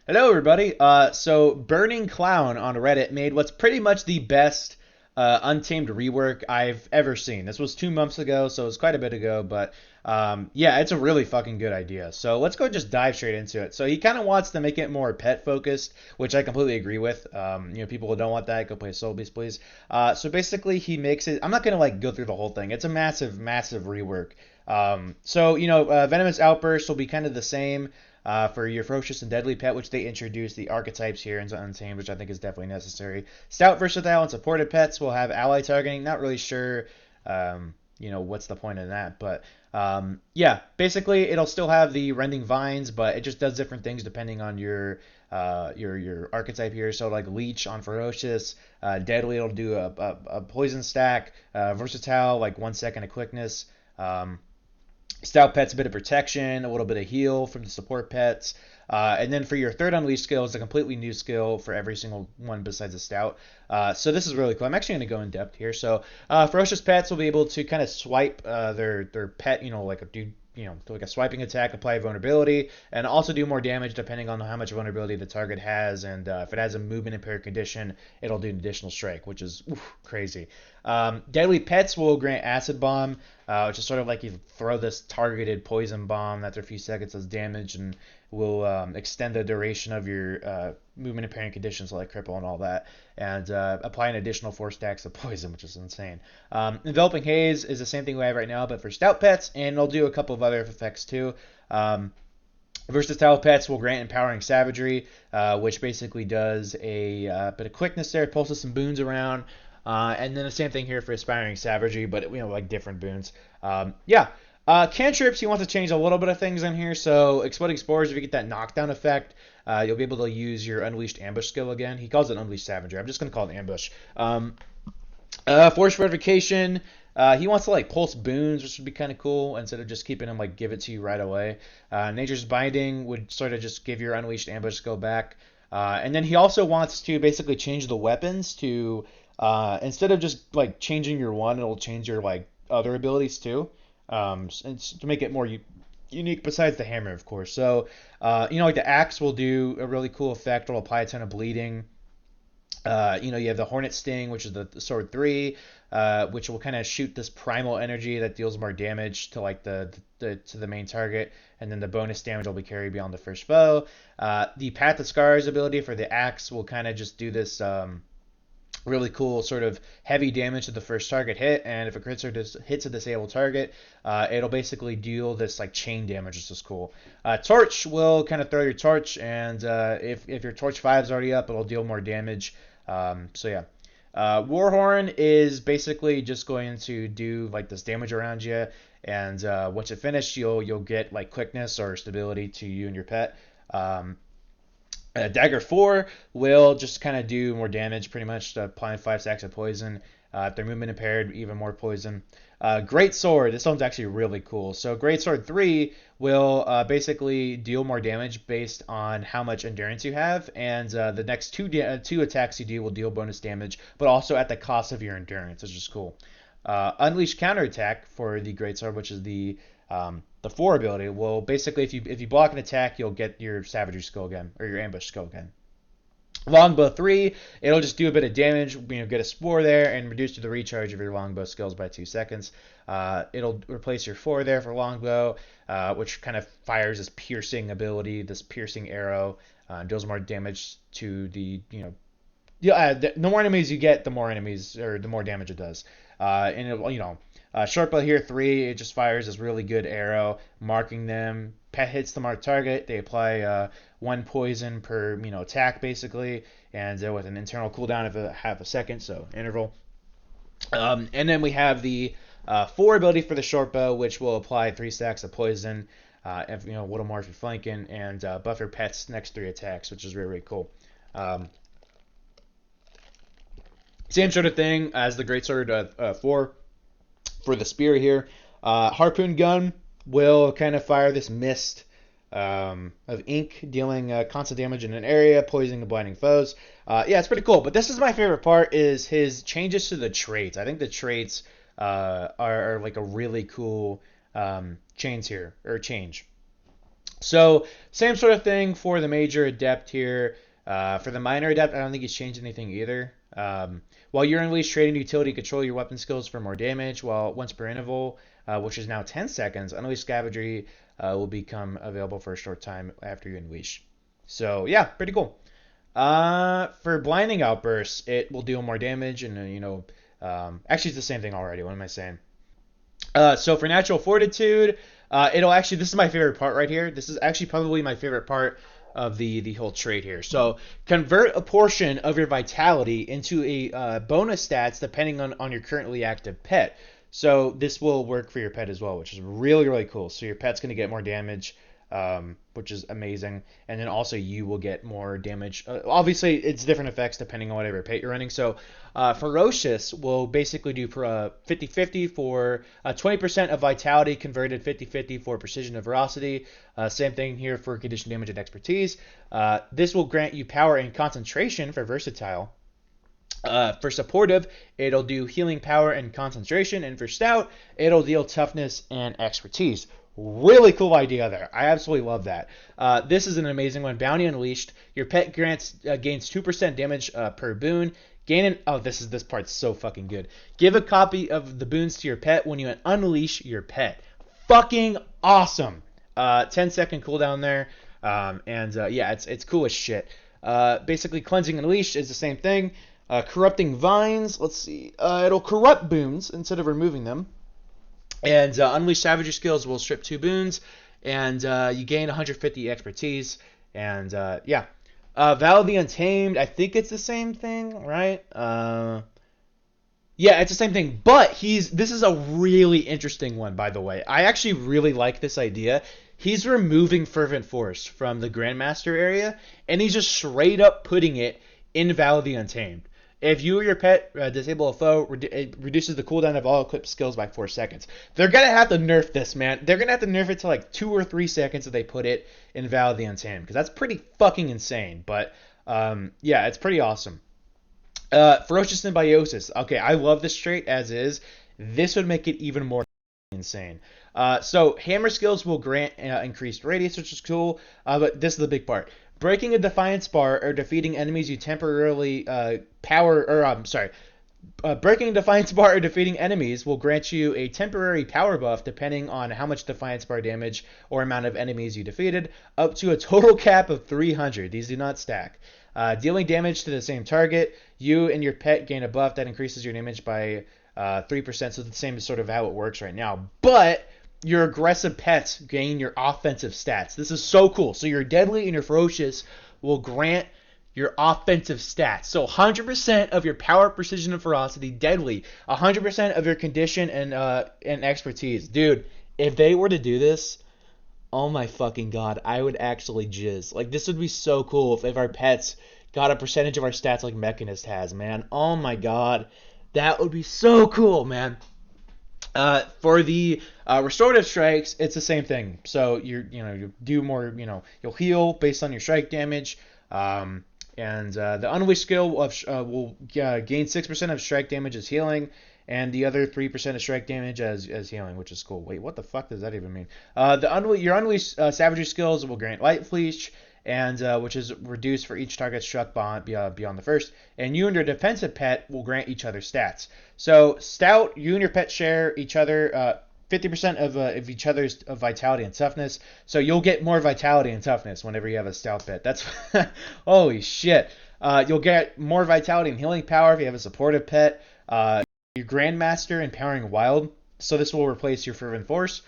Hello, everybody. So Burning Clown on Reddit made what's pretty much the best Untamed rework I've ever seen. This was 2 months ago, so it was quite a bit ago, but yeah, it's a really fucking good idea. So let's go just dive straight into it. So he kind of wants to make it more pet focused, which I completely agree with. People who don't want that, go play Soul Beast, please. So basically, he makes it. I'm not gonna like go through the whole thing. It's a massive, massive rework. Venomous Outburst will be kind of the same for your Ferocious and Deadly pet, which they introduced the archetypes here into Untamed, which I think is definitely necessary. Stout, Versatile, and Supported pets will have ally targeting. Not really sure, what's the point in that, but yeah, basically it'll still have the Rending Vines, but it just does different things depending on your archetype here. So like Leech on Ferocious, Deadly it'll do a poison stack, Versatile like 1 second of quickness. Stout pet's a bit of protection, a little bit of heal from the support pets. And then for your third unleashed skill, it's a completely new skill for every single one besides the stout. So this is really cool. I'm actually going to go in depth here. So ferocious pets will be able to kind of swipe their pet, like a dude, like a swiping attack, apply vulnerability, and also do more damage depending on how much vulnerability the target has. And if it has a movement impaired condition, it'll do an additional strike, which is crazy. Deadly pets will grant acid bomb, which is sort of like you throw this targeted poison bomb after a few seconds does damage and will extend the duration of your movement impairing conditions like cripple and all that, and apply an additional 4 stacks of poison, which is insane. Enveloping haze is the same thing we have right now, but for stout pets, and it'll do a couple of other effects too. Versatile pets will grant empowering savagery, which basically does a bit of quickness there, pulses some boons around, and then the same thing here for aspiring savagery, but like different boons. Yeah. Cantrips, you want to change a little bit of things in here. So exploding spores, if you get that knockdown effect, you'll be able to use your unleashed ambush skill again. He calls it unleashed savagery. I'm just gonna call it ambush. Force fortification. He wants to like pulse boons, which would be kind of cool instead of just keeping him like give it to you right away. Nature's binding would sort of just give your unleashed ambush skill back. And then he also wants to basically change the weapons to instead of just like changing your one, it'll change your like other abilities too, and to make it more unique. Besides the hammer, of course. So like the axe will do a really cool effect. It'll apply a ton of bleeding. You have the Hornet Sting, which is the Sword 3, which will kind of shoot this primal energy that deals more damage to like to the main target, and then the bonus damage will be carried beyond the first foe. The Path of Scars ability for the axe will kind of just do this really cool sort of heavy damage to the first target hit, and if a crit hits a disabled target, it'll basically deal this like chain damage, which is cool. Torch will kind of throw your torch, and if your torch 5 is already up, it'll deal more damage. So yeah. Warhorn is basically just going to do like this damage around you, and once it finished, you'll get like quickness or stability to you and your pet. Dagger 4 will just kind of do more damage, pretty much applying 5 stacks of poison. If they're movement impaired, even more poison. Great Sword, this one's actually really cool. So Great Sword 3 will basically deal more damage based on how much endurance you have, and the next two attacks you do will deal bonus damage, but also at the cost of your endurance, which is cool. Unleash Counterattack for the Great Sword, which is the 4 ability. Will basically, if you block an attack, you'll get your savagery skill again, or your ambush skill again. Longbow 3, it'll just do a bit of damage, get a spore there, and reduce the recharge of your longbow skills by 2 seconds. It'll replace your 4 there for longbow, which kind of fires this piercing ability, this piercing arrow, deals more damage to the more enemies you get, the more enemies, or the more damage it does. And short bow here 3, it just fires this really good arrow, marking them. Pet hits the marked target. They apply 1 poison per attack basically, and with an internal cooldown of half a second, so interval. And then we have the 4 ability for the short bow, which will apply 3 stacks of poison, a little more if you're flanking, and buff your pet's next 3 attacks, which is really, really cool. Same sort of thing as the Greatsword 4 for the spear here. Harpoon gun will kind of fire this mist of ink, dealing constant damage in an area, poisoning and blinding foes. Yeah, it's pretty cool. But this is my favorite part: is his changes to the traits. I think the traits are like a really cool change here. So same sort of thing for the major adept here. For the minor adept, I don't think he's changed anything either. While you're unleashed, trade and utility control your weapon skills for more damage. While once per interval, which is now 10 seconds, unleashed savagery will become available for a short time after you unleash. So yeah, pretty cool. For blinding outbursts, it will deal more damage, and actually it's the same thing already. What am I saying? So for natural fortitude, it'll actually. This is my favorite part right here. This is actually probably my favorite part of the whole trait here. So convert a portion of your vitality into a bonus stats depending on your currently active pet. So this will work for your pet as well, which is really really cool. So your pet's going to get more damage, which is amazing. And then also you will get more damage. Obviously, it's different effects depending on whatever pet you're running. So Ferocious will basically do 50-50 for 20% of vitality converted 50-50 for precision and ferocity. Same thing here for condition damage and expertise. This will grant you power and concentration for versatile. For supportive, it'll do healing power and concentration. And for stout, it'll deal toughness and expertise. Really cool idea there. I absolutely love that. This is an amazing one. Bounty Unleashed. Your pet gains 2% damage per boon. This part's so fucking good. Give a copy of the boons to your pet when you unleash your pet. Fucking awesome. 10-second cooldown there. Yeah, it's cool as shit. Basically, Cleansing Unleashed is the same thing. Corrupting Vines. Let's see. It'll corrupt boons instead of removing them. And Unleash Savagery skills will strip 2 boons, and you gain 150 expertise. And yeah, Val the Untamed. I think it's the same thing, right? Yeah, it's the same thing. But this is a really interesting one, by the way. I actually really like this idea. He's removing Fervent Force from the Grandmaster area, and he's just straight up putting it in Val the Untamed. If you or your pet disable a foe, it reduces the cooldown of all equipped skills by 4 seconds. They're going to have to nerf this, man. They're going to have to nerf it to like 2 or 3 seconds if they put it in Val the Untamed, because that's pretty fucking insane. But yeah, it's pretty awesome. Ferocious Symbiosis. Okay, I love this trait as is. This would make it even more insane. So hammer skills will grant increased radius, which is cool. But this is the big part. Breaking a Defiance bar or defeating enemies you temporarily breaking a Defiance bar or defeating enemies will grant you a temporary power buff depending on how much Defiance bar damage or amount of enemies you defeated, up to a total cap of 300. These do not stack. Dealing damage to the same target, you and your pet gain a buff that increases your damage by 3%. So it's the same as sort of how it works right now. But your aggressive pets gain your offensive stats. This is so cool. So your deadly and your ferocious will grant your offensive stats. So 100% of your power, precision, and ferocity, deadly. 100% of your condition and expertise. Dude, if they were to do this, oh my fucking god, I would actually jizz. Like, this would be so cool if our pets got a percentage of our stats like Mechanist has, man. Oh my god. That would be so cool, man. For the restorative strikes, it's the same thing. So you do more, you'll heal based on your strike damage. And the unleash skill will gain 6% of strike damage as healing, and the other 3% of strike damage as healing, which is cool. Wait, what the fuck does that even mean? Your unleash savagery skills will grant light fleece, and which is reduced for each target struck beyond the first. And you and your defensive pet will grant each other stats. So stout, you and your pet share each other 50% of each other's vitality and toughness. So you'll get more vitality and toughness whenever you have a stout pet. That's holy shit. You'll get more vitality and healing power if you have a supportive pet. Your Grandmaster Empowering Wild. So this will replace your Fervent Force.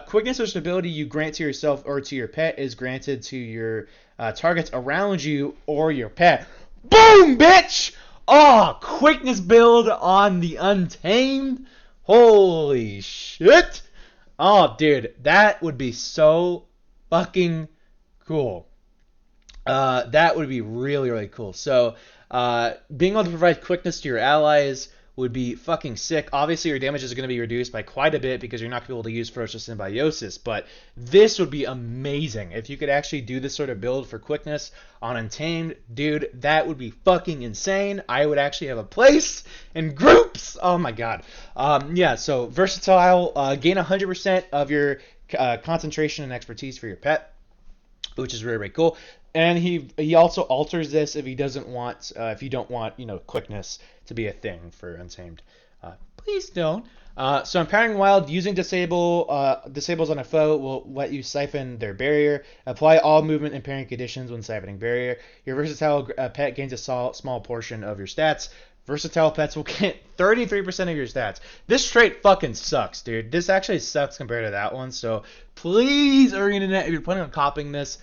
Quickness or stability you grant to yourself or to your pet is granted to your targets around you or your pet. Boom, bitch! Oh, quickness build on the Untamed. Holy shit! Oh, dude, that would be so fucking cool. That would be really, really cool. So, being able to provide quickness to your allies would be fucking sick. Obviously, your damage is going to be reduced by quite a bit because you're not going to be able to use Ferocious Symbiosis, but this would be amazing. If you could actually do this sort of build for quickness on Untamed, dude, that would be fucking insane. I would actually have a place in groups. Oh my god. Yeah, so versatile, gain 100% of your concentration and expertise for your pet. which is really, really cool. And he also alters this if he doesn't want if you don't want quickness to be a thing for Untamed. Please don't. So empowering wild using disables on a foe will let you siphon their barrier. Apply all movement impairing conditions when siphoning barrier. Your versatile pet gains a small portion of your stats. Versatile pets will get 33% of your stats. This trait fucking sucks, dude. This actually sucks compared to that one. So please, Internet, if you're planning on copying this,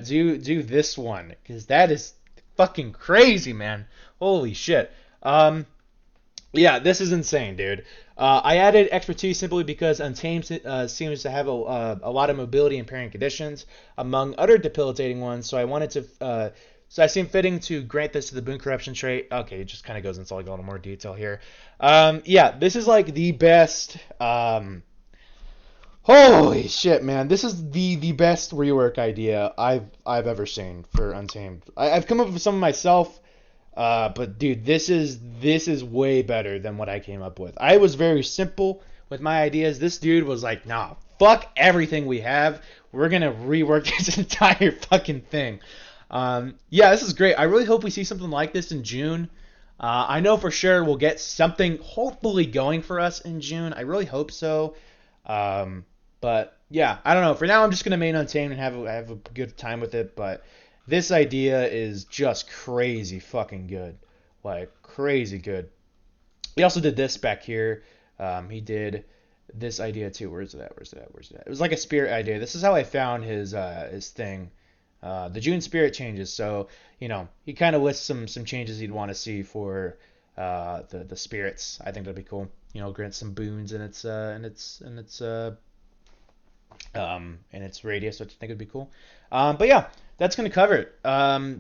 do this one because that is fucking crazy, man. Holy shit. Yeah, this is insane, dude. I added expertise simply because Untamed seems to have a lot of mobility impairing conditions, among other debilitating ones. So I wanted to, so I seem fitting to grant this to the boon corruption trait. Okay, it just kind of goes into like a little more detail here. Yeah, this is like the best. Holy shit, man! This is the best rework idea I've ever seen for Untamed. I've come up with some myself. But dude, this is way better than what I came up with. I was very simple with my ideas. This dude was like, nah, fuck everything we have. We're gonna rework this entire fucking thing. Yeah, this is great. I really hope we see something like this in June. I know for sure we'll get something hopefully going for us in June. I really hope so. But yeah, I don't know. For now, I'm just gonna main Untamed and have a good time with it. But this idea is just crazy fucking good. Like, crazy good. He also did this back here. He did this idea too. Where's it at? It was like a spirit idea. This is how I found his thing. The June spirit changes. So, he kind of lists some changes he'd want to see for the spirits. I think that'd be cool. Grant some boons in its radius, which I think would be cool. But yeah, that's gonna cover it.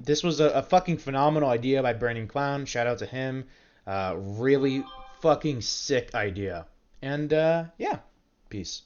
This was a fucking phenomenal idea by Burning Clown. Shout out to him. Really fucking sick idea. And yeah, peace.